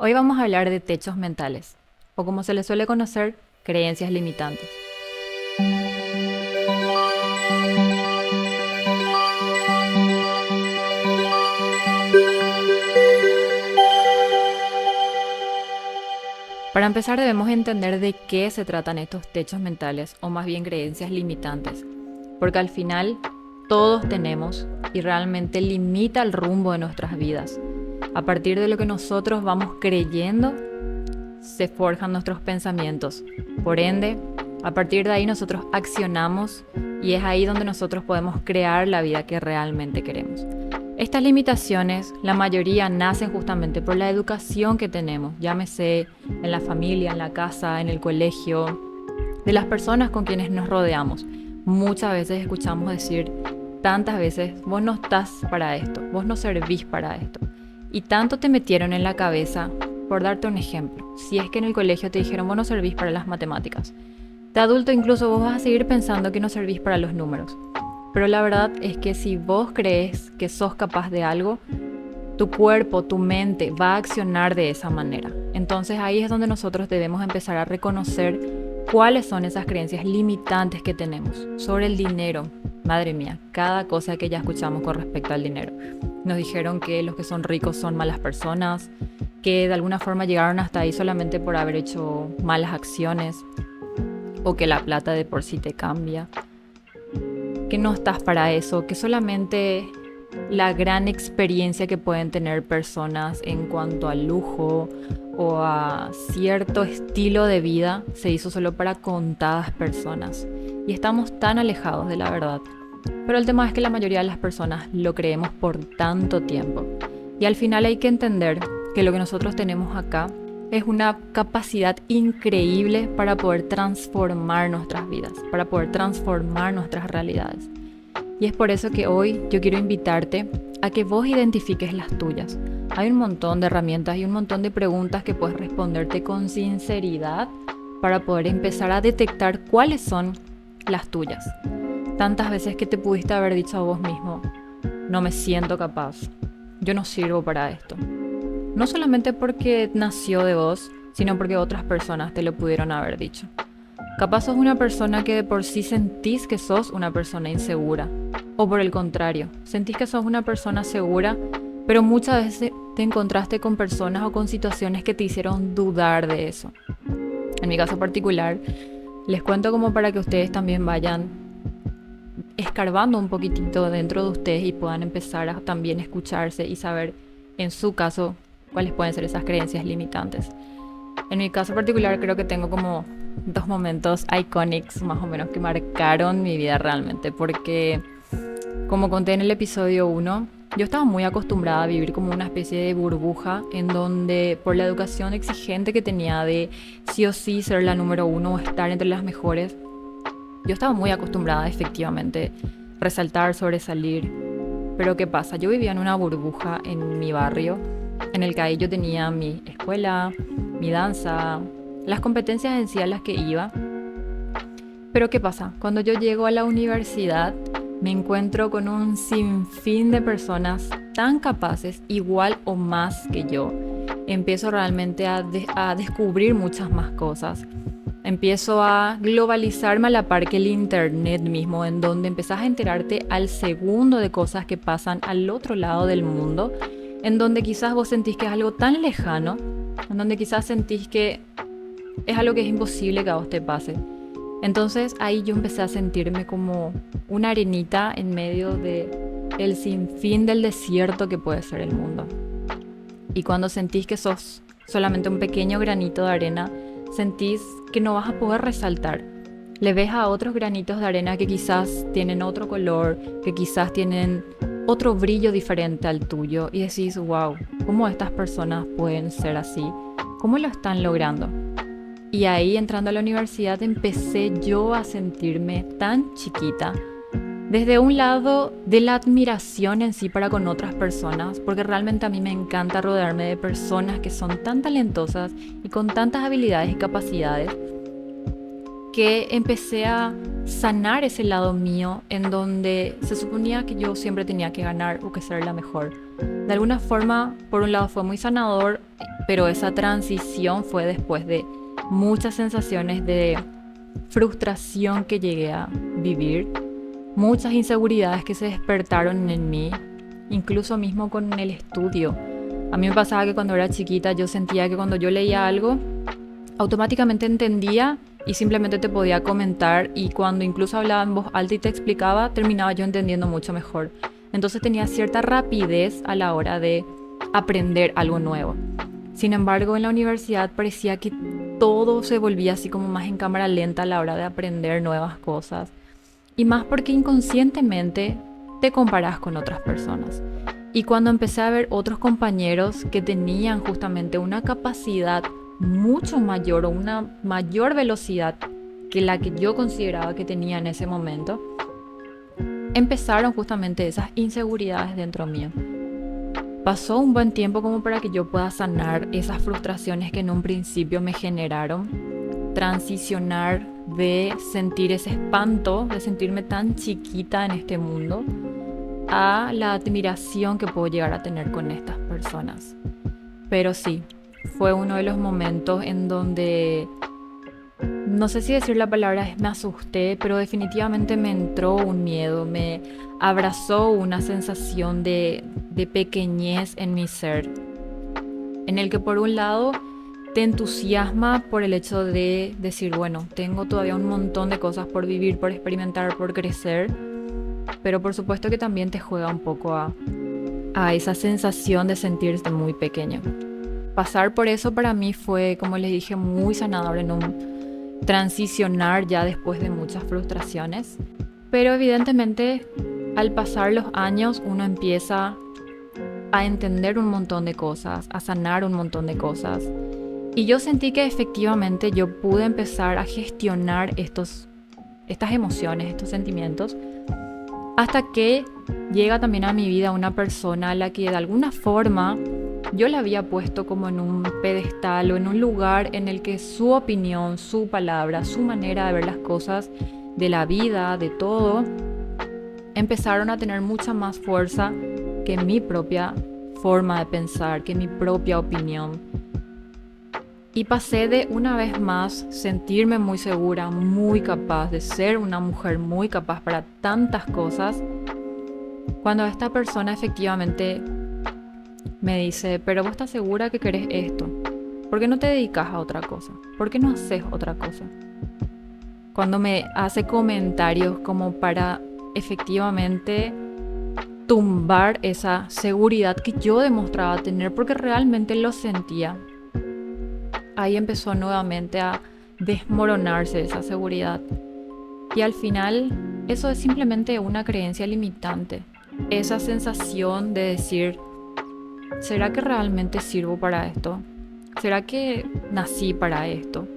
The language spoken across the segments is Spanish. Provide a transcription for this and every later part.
Hoy vamos a hablar de techos mentales, o como se les suele conocer, creencias limitantes. Para empezar debemos entender de qué se tratan estos techos mentales, o más bien creencias limitantes, porque al final todos tenemos y realmente limita el rumbo de nuestras vidas. A partir de lo que nosotros vamos creyendo, se forjan nuestros pensamientos. Por ende, a partir de ahí nosotros accionamos y es ahí donde nosotros podemos crear la vida que realmente queremos. Estas limitaciones, la mayoría nacen justamente por la educación que tenemos, llámese en la familia, en la casa, en el colegio, de las personas con quienes nos rodeamos. Muchas veces escuchamos decir, tantas veces, vos no estás para esto, vos no servís para esto. Y tanto te metieron en la cabeza. Por darte un ejemplo, si es que en el colegio te dijeron vos no servís para las matemáticas, de adulto incluso vos vas a seguir pensando que no servís para los números. Pero la verdad es que si vos crees que sos capaz de algo, tu cuerpo, tu mente va a accionar de esa manera. Entonces ahí es donde nosotros debemos empezar a reconocer cuáles son esas creencias limitantes que tenemos sobre el dinero. Madre mía, cada cosa que ya escuchamos con respecto al dinero. Nos dijeron que los que son ricos son malas personas, que de alguna forma llegaron hasta ahí solamente por haber hecho malas acciones, o que la plata de por sí te cambia, que no estás para eso, que solamente la gran experiencia que pueden tener personas en cuanto al lujo o a cierto estilo de vida se hizo solo para contadas personas. Y estamos tan alejados de la verdad. Pero el tema es que la mayoría de las personas lo creemos por tanto tiempo. Y al final hay que entender que lo que nosotros tenemos acá es una capacidad increíble para poder transformar nuestras vidas, para poder transformar nuestras realidades. Y es por eso que hoy yo quiero invitarte a que vos identifiques las tuyas. Hay un montón de herramientas y un montón de preguntas que puedes responderte con sinceridad para poder empezar a detectar cuáles son las tuyas. Tantas veces que te pudiste haber dicho a vos mismo, no me siento capaz, yo no sirvo para esto. No solamente porque nació de vos, sino porque otras personas te lo pudieron haber dicho. Capaz sos una persona que de por sí sentís que sos una persona insegura. O por el contrario, sentís que sos una persona segura, pero muchas veces te encontraste con personas o con situaciones que te hicieron dudar de eso. En mi caso particular, les cuento como para que ustedes también vayan escarbando un poquitito dentro de ustedes y puedan empezar a también escucharse y saber, en su caso, cuáles pueden ser esas creencias limitantes. En mi caso particular creo que tengo como dos momentos icónicos más o menos que marcaron mi vida realmente, porque como conté en el episodio 1, yo estaba muy acostumbrada a vivir como una especie de burbuja en donde por la educación exigente que tenía de sí o sí ser la número uno o estar entre las mejores, yo estaba muy acostumbrada efectivamente a resaltar, sobresalir. Pero ¿qué pasa? Yo vivía en una burbuja en mi barrio, en el que ahí yo tenía mi escuela, mi danza, las competencias en sí a las que iba. Pero ¿qué pasa? Cuando yo llego a la universidad, me encuentro con un sinfín de personas tan capaces, igual o más que yo. Empiezo realmente a descubrir muchas más cosas. Empiezo a globalizarme a la par que el internet mismo, en donde empezás a enterarte al segundo de cosas que pasan al otro lado del mundo, en donde quizás vos sentís que es algo tan lejano, en donde quizás sentís que es algo que es imposible que a vos te pase. Entonces ahí yo empecé a sentirme como una arenita en medio del sinfín del desierto que puede ser el mundo. Y cuando sentís que sos solamente un pequeño granito de arena, sentís que no vas a poder resaltar. Le ves a otros granitos de arena que quizás tienen otro color, que quizás tienen otro brillo diferente al tuyo y decís, wow, ¿cómo estas personas pueden ser así? ¿Cómo lo están logrando? Y ahí entrando a la universidad empecé yo a sentirme tan chiquita. Desde un lado de la admiración en sí para con otras personas, porque realmente a mí me encanta rodearme de personas que son tan talentosas y con tantas habilidades y capacidades, que empecé a sanar ese lado mío en donde se suponía que yo siempre tenía que ganar o que ser la mejor. de alguna forma, por un lado fue muy sanador, pero esa transición fue después de muchas sensaciones de frustración que llegué a vivir, muchas inseguridades que se despertaron en mí, incluso mismo con el estudio. A mí me pasaba que cuando era chiquita yo sentía que cuando yo leía algo, automáticamente entendía y simplemente te podía comentar, y cuando incluso hablaba en voz alta y te explicaba, terminaba yo entendiendo mucho mejor. Entonces tenía cierta rapidez a la hora de aprender algo nuevo. Sin embargo, en la universidad parecía que todo se volvía así como más en cámara lenta a la hora de aprender nuevas cosas. Y más porque inconscientemente te comparas con otras personas. Y cuando empecé a ver otros compañeros que tenían justamente una capacidad mucho mayor o una mayor velocidad que la que yo consideraba que tenía en ese momento, empezaron justamente esas inseguridades dentro mío. Pasó un buen tiempo como para que yo pueda sanar esas frustraciones que en un principio me generaron, transicionar de sentir ese espanto, de sentirme tan chiquita en este mundo, a la admiración que puedo llegar a tener con estas personas. Pero sí, fue uno de los momentos en donde, no sé si decir la palabra me asusté, pero definitivamente me entró un miedo, me abrazó una sensación de pequeñez en mi ser, en el que por un lado te entusiasma por el hecho de decir, bueno, tengo todavía un montón de cosas por vivir, por experimentar, por crecer, pero por supuesto que también te juega un poco a esa sensación de sentirte muy pequeño. Pasar por eso para mí fue, como les dije, muy sanador en un transicionar ya después de muchas frustraciones. Pero evidentemente al pasar los años uno empieza a entender un montón de cosas, a sanar un montón de cosas. Y yo sentí que efectivamente yo pude empezar a gestionar estas emociones, estos sentimientos, hasta que llega también a mi vida una persona a la que de alguna forma yo la había puesto como en un pedestal o en un lugar en el que su opinión, su palabra, su manera de ver las cosas, de la vida, de todo, empezaron a tener mucha más fuerza que mi propia forma de pensar, que mi propia opinión. Y pasé de una vez más sentirme muy segura, muy capaz, de ser una mujer muy capaz para tantas cosas, cuando esta persona efectivamente me dice, pero vos estás segura que querés esto, ¿por qué no te dedicas a otra cosa? ¿Por qué no haces otra cosa? Cuando me hace comentarios como para efectivamente tumbar esa seguridad que yo demostraba tener, porque realmente lo sentía. Ahí empezó nuevamente a desmoronarse esa seguridad. Y al final, eso es simplemente una creencia limitante. Esa sensación de decir, ¿será que realmente sirvo para esto? ¿Será que nací para esto?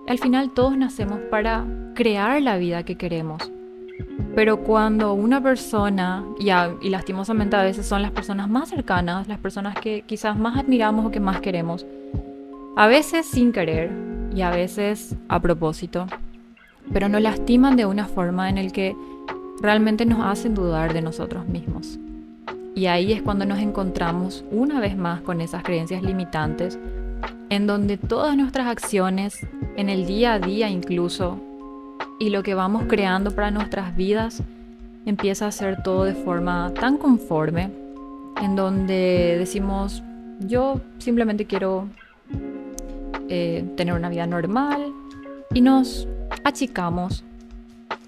Al final todos nacemos para crear la vida que queremos. Pero cuando una persona, y lastimosamente a veces son las personas más cercanas, las personas que quizás más admiramos o que más queremos, a veces sin querer y a veces a propósito, pero nos lastiman de una forma en la que realmente nos hacen dudar de nosotros mismos. Y ahí es cuando nos encontramos una vez más con esas creencias limitantes, en donde todas nuestras acciones, en el día a día incluso, y lo que vamos creando para nuestras vidas, empieza a ser todo de forma tan conforme, en donde decimos, yo simplemente quiero tener una vida normal, y nos achicamos.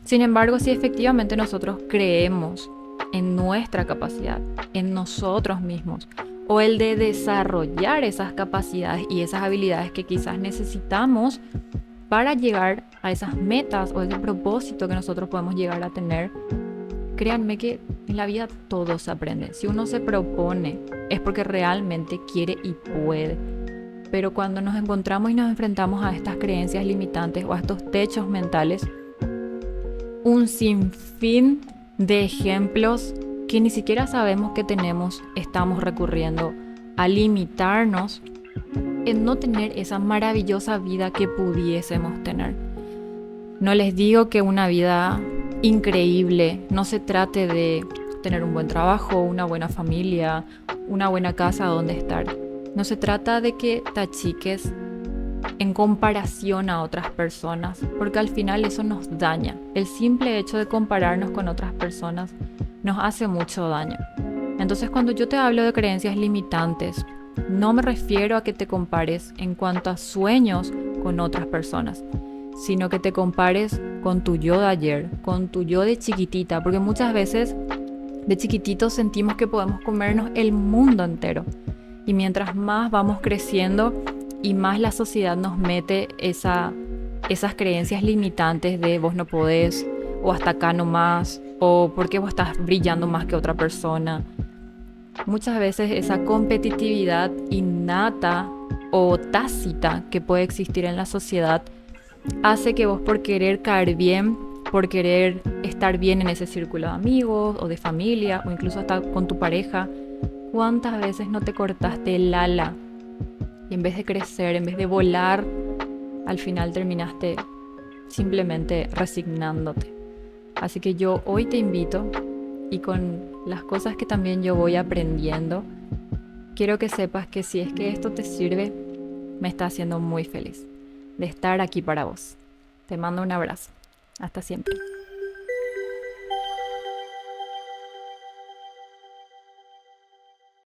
Sin embargo, si efectivamente nosotros creemos en nuestra capacidad, en nosotros mismos, o el de desarrollar esas capacidades y esas habilidades que quizás necesitamos para llegar a esas metas o ese propósito que nosotros podemos llegar a tener, créanme que en la vida todo se aprende. Si uno se propone es porque realmente quiere y puede. Pero cuando nos encontramos y nos enfrentamos a estas creencias limitantes o a estos techos mentales, un sinfín de ejemplos que ni siquiera sabemos que tenemos, estamos recurriendo a limitarnos en no tener esa maravillosa vida que pudiésemos tener. No les digo que una vida increíble no se trate de tener un buen trabajo, una buena familia, una buena casa donde estar. No se trata de que te achiques en comparación a otras personas, porque al final eso nos daña. El simple hecho de compararnos con otras personas nos hace mucho daño. Entonces, cuando yo te hablo de creencias limitantes, no me refiero a que te compares en cuanto a sueños con otras personas, sino que te compares con tu yo de ayer, con tu yo de chiquitita, porque muchas veces de chiquititos sentimos que podemos comernos el mundo entero. Y mientras más vamos creciendo y más la sociedad nos mete esas creencias limitantes de vos no podés, o hasta acá nomás, o porque vos estás brillando más que otra persona. Muchas veces esa competitividad innata o tácita que puede existir en la sociedad hace que vos, por querer caer bien, por querer estar bien en ese círculo de amigos o de familia o incluso hasta con tu pareja, ¿cuántas veces no te cortaste el ala? Y en vez de crecer, en vez de volar, al final terminaste simplemente resignándote. Así que yo hoy te invito, y con las cosas que también yo voy aprendiendo, quiero que sepas que si es que esto te sirve, me está haciendo muy feliz de estar aquí para vos. Te mando un abrazo. Hasta siempre.